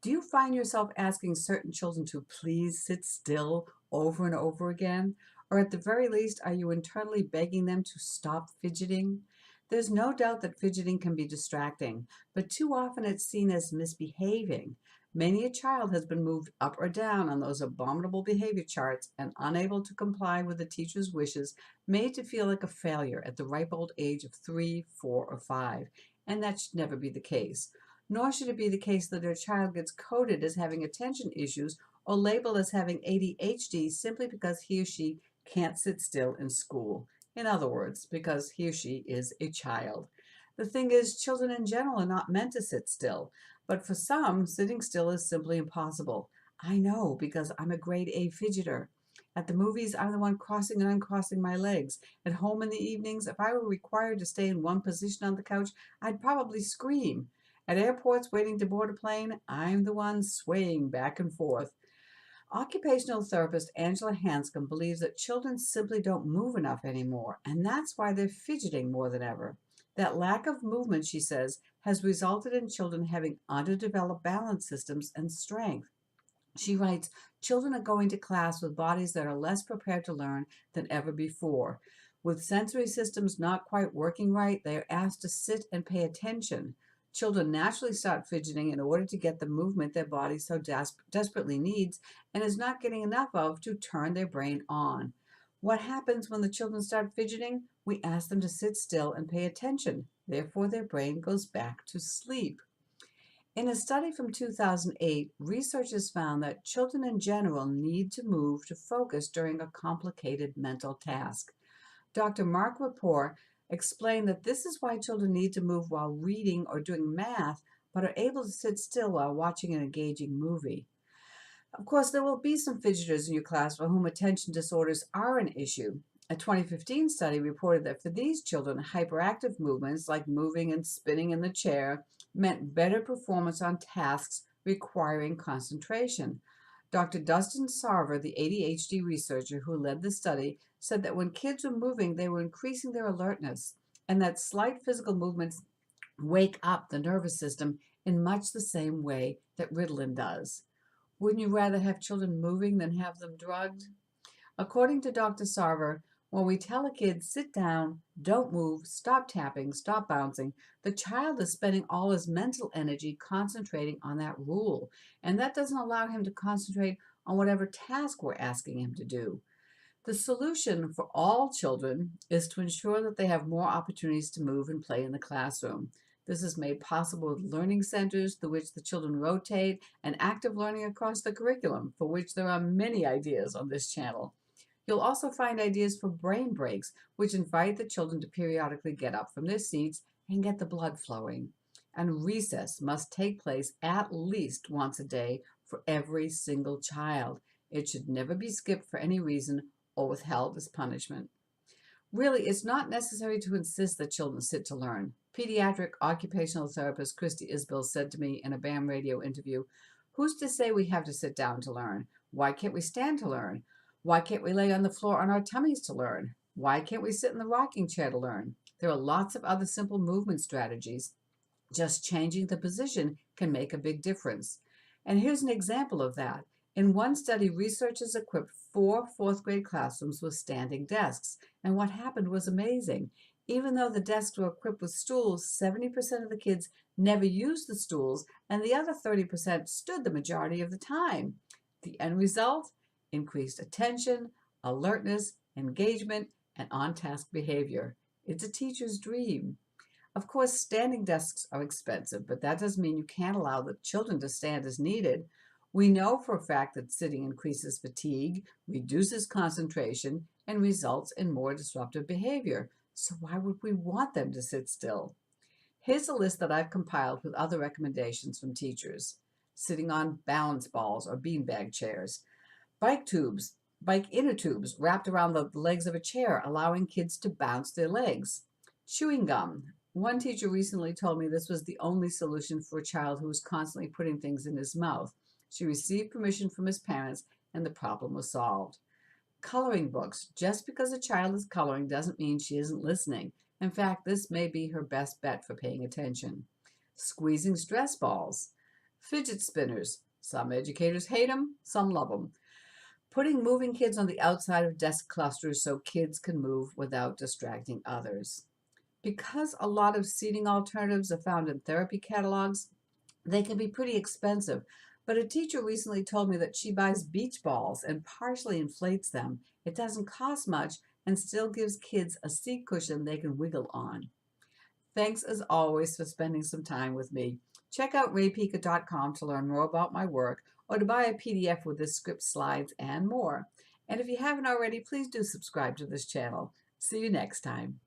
Do you find yourself asking certain children to please sit still over and over again? Or at the very least, are you internally begging them to stop fidgeting? There's no doubt that fidgeting can be distracting, but too often it's seen as misbehaving. Many a child has been moved up or down on those abominable behavior charts and unable to comply with the teacher's wishes, made to feel like a failure at the ripe old age of 3, 4, or 5. And that should never be the case. Nor should it be the case that a child gets coded as having attention issues or labeled as having ADHD simply because he or she can't sit still in school. In other words, because he or she is a child. The thing is, children in general are not meant to sit still, but for some, sitting still is simply impossible. I know because I'm a grade A fidgeter. At the movies, I'm the one crossing and uncrossing my legs. At home in the evenings, if I were required to stay in one position on the couch, I'd probably scream. At airports waiting to board a plane, I'm the one swaying back and forth. Occupational therapist Angela Hanscom believes that children simply don't move enough anymore, and that's why they're fidgeting more than ever. That lack of movement, she says, has resulted in children having underdeveloped balance systems and strength. She writes, children are going to class with bodies that are less prepared to learn than ever before. With sensory systems not quite working right, they are asked to sit and pay attention. Children naturally start fidgeting in order to get the movement their body so desperately needs and is not getting enough of to turn their brain on. What happens when the children start fidgeting? We ask them to sit still and pay attention. Therefore, their brain goes back to sleep. In a study from 2008, researchers found that children in general need to move to focus during a complicated mental task. Dr. Mark Rapport explained that this is why children need to move while reading or doing math, but are able to sit still while watching an engaging movie. Of course, there will be some fidgeters in your class for whom attention disorders are an issue. A 2015 study reported that for these children, hyperactive movements like moving and spinning in the chair meant better performance on tasks requiring concentration. Dr. Dustin Sarver, the ADHD researcher who led the study, said that when kids were moving, they were increasing their alertness, and that slight physical movements wake up the nervous system in much the same way that Ritalin does. Wouldn't you rather have children moving than have them drugged? According to Dr. Sarver, when we tell a kid, sit down, don't move, stop tapping, stop bouncing, the child is spending all his mental energy concentrating on that rule, and that doesn't allow him to concentrate on whatever task we're asking him to do. The solution for all children is to ensure that they have more opportunities to move and play in the classroom. This is made possible with learning centers through which the children rotate and active learning across the curriculum, for which there are many ideas on this channel. You'll also find ideas for brain breaks, which invite the children to periodically get up from their seats and get the blood flowing. And recess must take place at least once a day for every single child. It should never be skipped for any reason or withheld as punishment. Really, it's not necessary to insist that children sit to learn. Pediatric occupational therapist Christy Isbell said to me in a BAM radio interview, who's to say we have to sit down to learn? Why can't we stand to learn? Why can't we lay on the floor on our tummies to learn? Why can't we sit in the rocking chair to learn? There are lots of other simple movement strategies. Just changing the position can make a big difference. And here's an example of that. In one study, researchers equipped 4 fourth grade classrooms with standing desks, and what happened was amazing. Even though the desks were equipped with stools, 70% of the kids never used the stools, and the other 30% stood the majority of the time. The end result? Increased attention, alertness, engagement, and on-task behavior. It's a teacher's dream. Of course, standing desks are expensive, but that doesn't mean you can't allow the children to stand as needed. We know for a fact that sitting increases fatigue, reduces concentration, and results in more disruptive behavior. So why would we want them to sit still? Here's a list that I've compiled with other recommendations from teachers. Sitting on balance balls or beanbag chairs. Bike inner tubes wrapped around the legs of a chair, allowing kids to bounce their legs. Chewing gum. One teacher recently told me this was the only solution for a child who was constantly putting things in his mouth. She received permission from his parents, and the problem was solved. Coloring books. Just because a child is coloring doesn't mean she isn't listening. In fact, this may be her best bet for paying attention. Squeezing stress balls. Fidget spinners. Some educators hate them, some love them. Putting moving kids on the outside of desk clusters so kids can move without distracting others. Because a lot of seating alternatives are found in therapy catalogs, they can be pretty expensive. But a teacher recently told me that she buys beach balls and partially inflates them. It doesn't cost much and still gives kids a seat cushion they can wiggle on. Thanks as always for spending some time with me. Check out raypica.com to learn more about my work or to buy a PDF with the script slides and more. And if you haven't already, please do subscribe to this channel. See you next time.